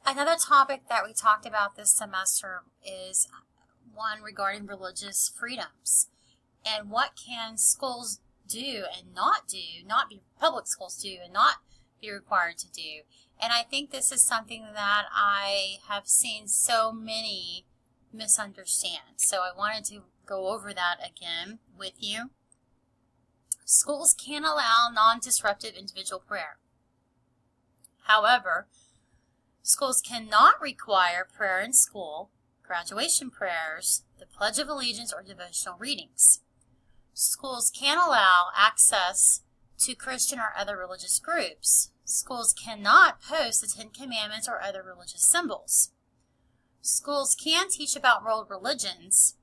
Another topic that we talked about this semester is one regarding religious freedoms and what can schools do and not do, not be public schools do and not be required to do. And I think this is something that I have seen so many misunderstand. So I wanted to go over that again with you. Schools can allow non-disruptive individual prayer. However, schools cannot require prayer in school, graduation prayers, the Pledge of Allegiance, or devotional readings. Schools can allow access to Christian or other religious groups. Schools cannot post the Ten Commandments or other religious symbols. Schools can teach about world religions.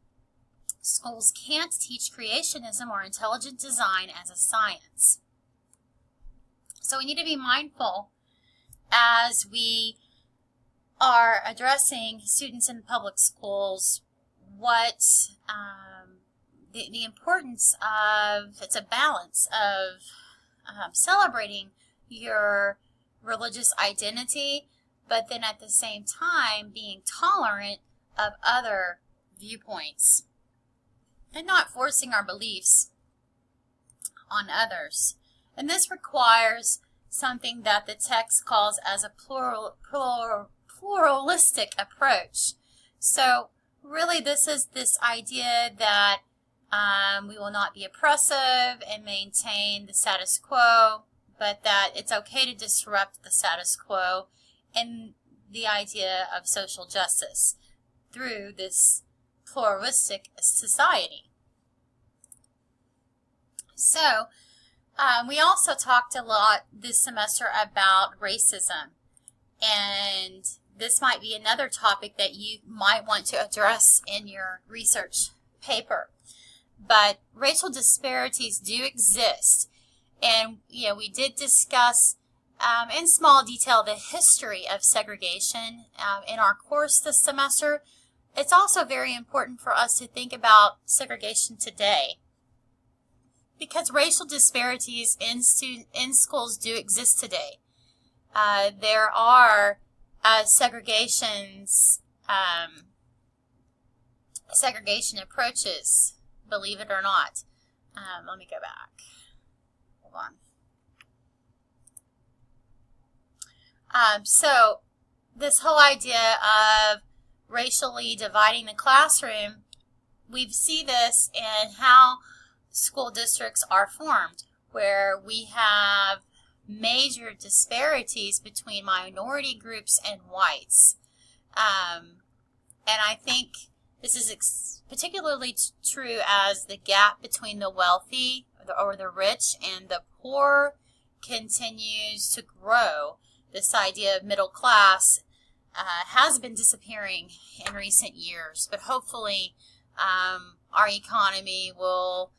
Schools can't teach creationism or intelligent design as a science. So we need to be mindful as we are addressing students in public schools what the importance of, it's a balance of celebrating your religious identity, but then at the same time being tolerant of other viewpoints and not forcing our beliefs on others. And this requires something that the text calls as a pluralistic approach. So really this is this idea that we will not be oppressive and maintain the status quo, but that it's okay to disrupt the status quo, and the idea of social justice through this pluralistic society. So we also talked a lot this semester about racism, and this might be another topic that you might want to address in your research paper. But racial disparities do exist, and we did discuss in small detail the history of segregation in our course this semester. It's also very important for us to think about segregation today, because racial disparities in schools do exist today. There are segregation approaches, believe it or not. Let me go back. Hold on. So this whole idea of racially dividing the classroom, we see this in how school districts are formed, where we have major disparities between minority groups and whites. And I think this is particularly true as the gap between the wealthy or the rich and the poor continues to grow. This idea of middle class has been disappearing in recent years, but hopefully our economy will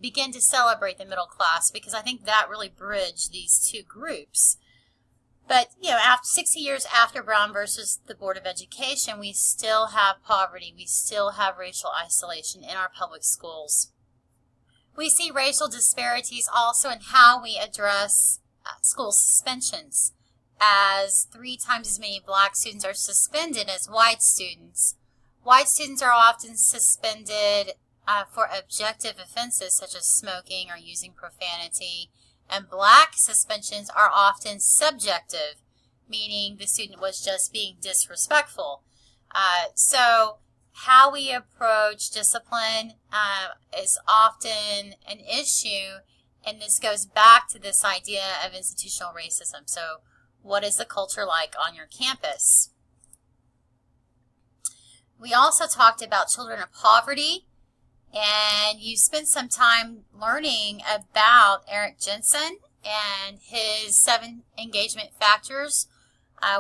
begin to celebrate the middle class, because I think that really bridged these two groups. But, after 60 years after Brown versus the Board of Education, we still have poverty. We still have racial isolation in our public schools. We see racial disparities also in how we address school suspensions, as 3 times as many black students are suspended as white students. White students are often suspended for objective offenses such as smoking or using profanity, and black suspensions are often subjective, meaning the student was just being disrespectful. So how we approach discipline is often an issue, and this goes back to this idea of institutional racism. So what is the culture like on your campus? We also talked about children of poverty, and you spent some time learning about Eric Jensen and his 7 engagement factors.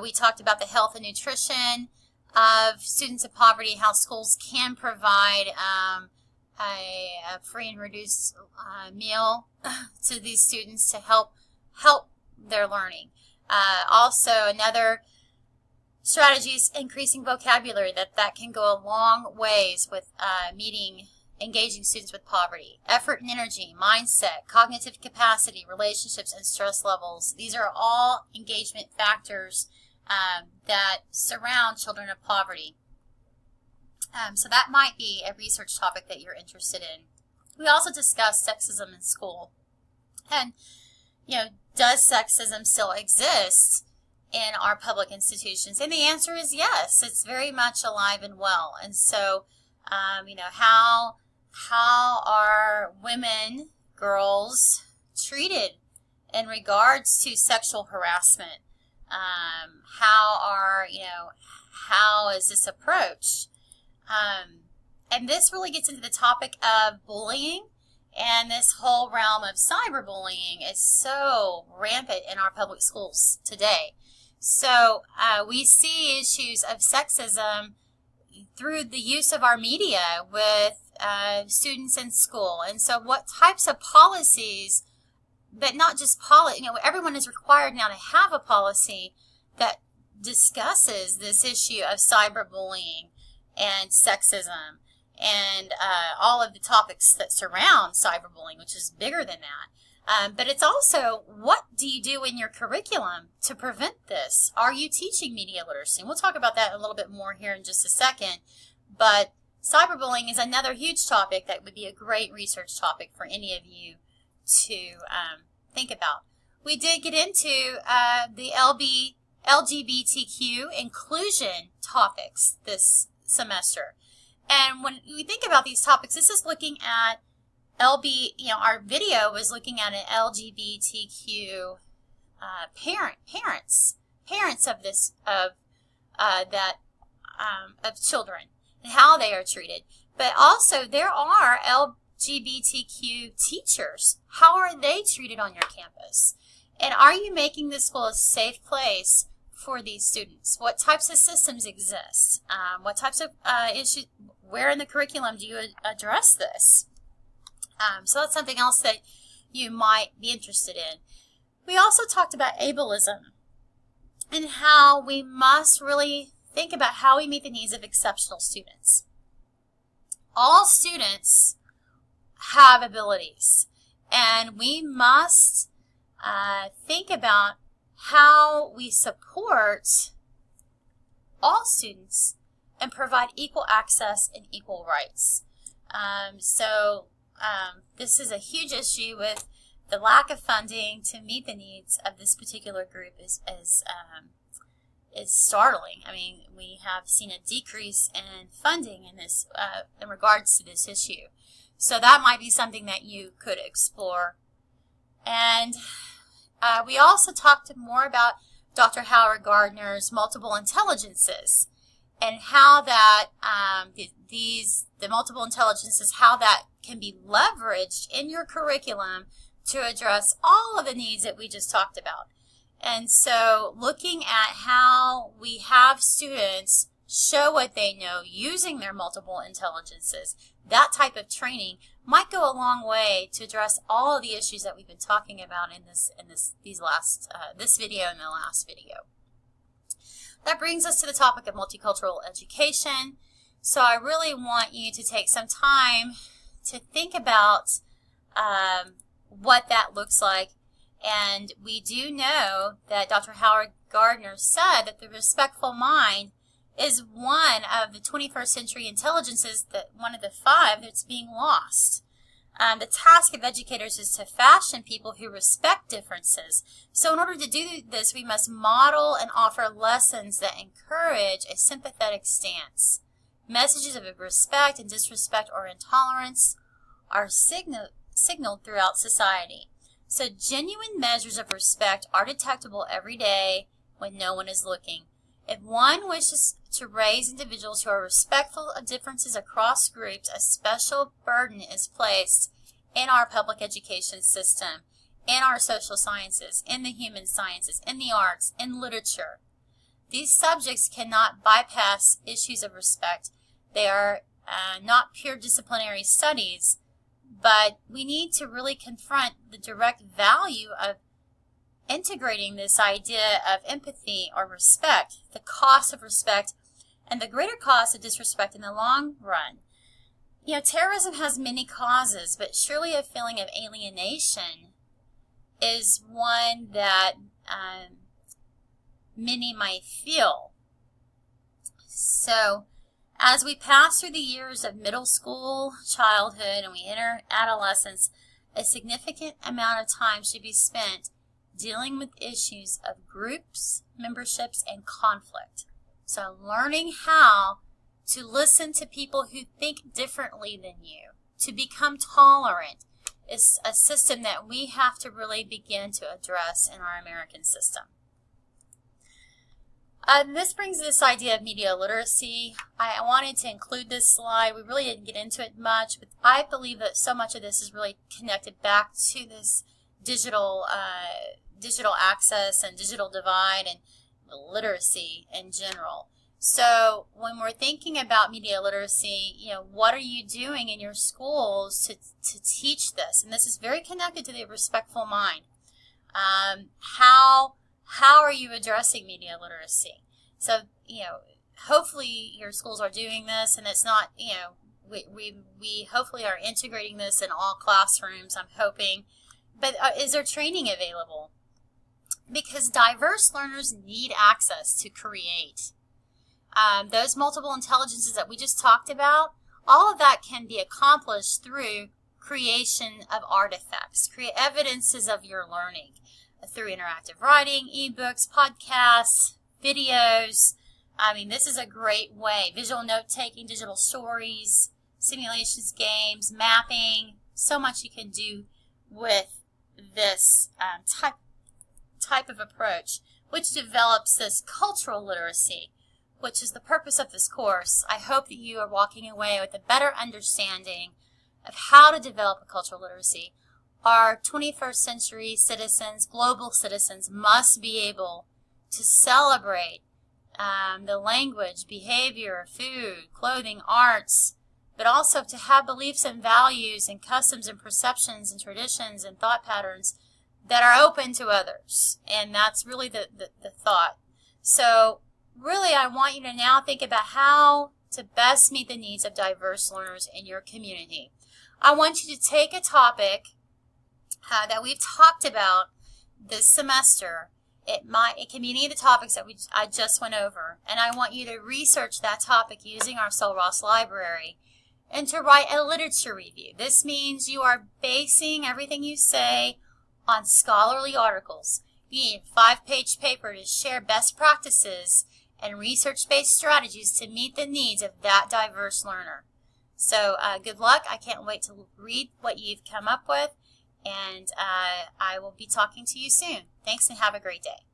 We talked about the health and nutrition of students of poverty, how schools can provide a free and reduced meal to these students to help their learning. Also, another strategy is increasing vocabulary. That can go a long ways with engaging students with poverty. Effort and energy, mindset, cognitive capacity, relationships, and stress levels. These are all engagement factors that surround children of poverty. So that might be a research topic that you're interested in. We also discussed sexism in school. And, does sexism still exist in our public institutions? And the answer is yes. It's very much alive and well. And so, how are women, girls treated in regards to sexual harassment? How is this approached? And this really gets into the topic of bullying, and this whole realm of cyberbullying is so rampant in our public schools today. So we see issues of sexism through the use of our media with students in school. And so what types of policies, but not just everyone is required now to have a policy that discusses this issue of cyberbullying and sexism and all of the topics that surround cyberbullying, which is bigger than that. But it's also, what do you do in your curriculum to prevent this? Are you teaching media literacy? And we'll talk about that a little bit more here in just a second. But cyberbullying is another huge topic that would be a great research topic for any of you to think about. We did get into the LGBTQ inclusion topics this semester. And when we think about these topics, this is looking at our video was looking at an LGBTQ parents of children and how they are treated. But also there are LGBTQ teachers. How are they treated on your campus? And are you making the school a safe place for these students? What types of systems exist? What types of issues? Where in the curriculum do you address this? So that's something else that you might be interested in. We also talked about ableism and how we must really think about how we meet the needs of exceptional students. All students have abilities, and we must think about how we support all students and provide equal access and equal rights. This is a huge issue with the lack of funding to meet the needs of this particular group is startling. I mean, we have seen a decrease in funding in this in regards to this issue. So that might be something that you could explore. And we also talked more about Dr. Howard Gardner's multiple intelligences and how that the multiple intelligences, how that can be leveraged in your curriculum to address all of the needs that we just talked about. And so looking at how we have students show what they know using their multiple intelligences, that type of training might go a long way to address all of the issues that we've been talking about in this video and the last video. That brings us to the topic of multicultural education. So I really want you to take some time to think about what that looks like. And we do know that Dr. Howard Gardner said that the respectful mind is one of the 21st century intelligences, that one of the 5 that's being lost. The task of educators is to fashion people who respect differences. So in order to do this, we must model and offer lessons that encourage a sympathetic stance. Messages of respect and disrespect or intolerance are signaled throughout society. So genuine measures of respect are detectable every day when no one is looking. If one wishes to raise individuals who are respectful of differences across groups, a special burden is placed in our public education system, in our social sciences, in the human sciences, in the arts, in literature. These subjects cannot bypass issues of respect. They are not pure disciplinary studies, but we need to really confront the direct value of integrating this idea of empathy or respect, the cost of respect, and the greater cost of disrespect in the long run. You know, terrorism has many causes, but surely a feeling of alienation is one that many might feel. So as we pass through the years of middle school, childhood, and we enter adolescence, a significant amount of time should be spent dealing with issues of groups, memberships, and conflict. So learning how to listen to people who think differently than you, to become tolerant, is a system that we have to really begin to address in our American system. This brings this idea of media literacy. I wanted to include this slide. We really didn't get into it much, but I believe that so much of this is really connected back to this digital access and digital divide and literacy in general. So when we're thinking about media literacy, what are you doing in your schools to teach this? And this is very connected to the respectful mind. How are you addressing media literacy? So, hopefully your schools are doing this, and it's not, we hopefully are integrating this in all classrooms, I'm hoping. But is there training available? Because diverse learners need access to create. Those multiple intelligences that we just talked about, all of that can be accomplished through creation of artifacts, create evidences of your learning through interactive writing, ebooks, podcasts, videos. This is a great way. Visual note-taking, digital stories, simulations, games, mapping. So much you can do with this type of approach, which develops this cultural literacy, which is the purpose of this course. I hope that you are walking away with a better understanding of how to develop a cultural literacy. Our 21st century citizens, global citizens, must be able to celebrate the language, behavior, food, clothing, arts, but also to have beliefs and values and customs and perceptions and traditions and thought patterns that are open to others. And that's really the thought. So really, I want you to now think about how to best meet the needs of diverse learners in your community. I want you to take a topic that we've talked about this semester. It can be any of the topics that I just went over, and I want you to research that topic using our Sul Ross library and to write a literature review. This means you are basing everything you say on scholarly articles. You need a 5-page paper to share best practices and research-based strategies to meet the needs of that diverse learner. So good luck. I can't wait to read what you've come up with, and I will be talking to you soon. Thanks and have a great day.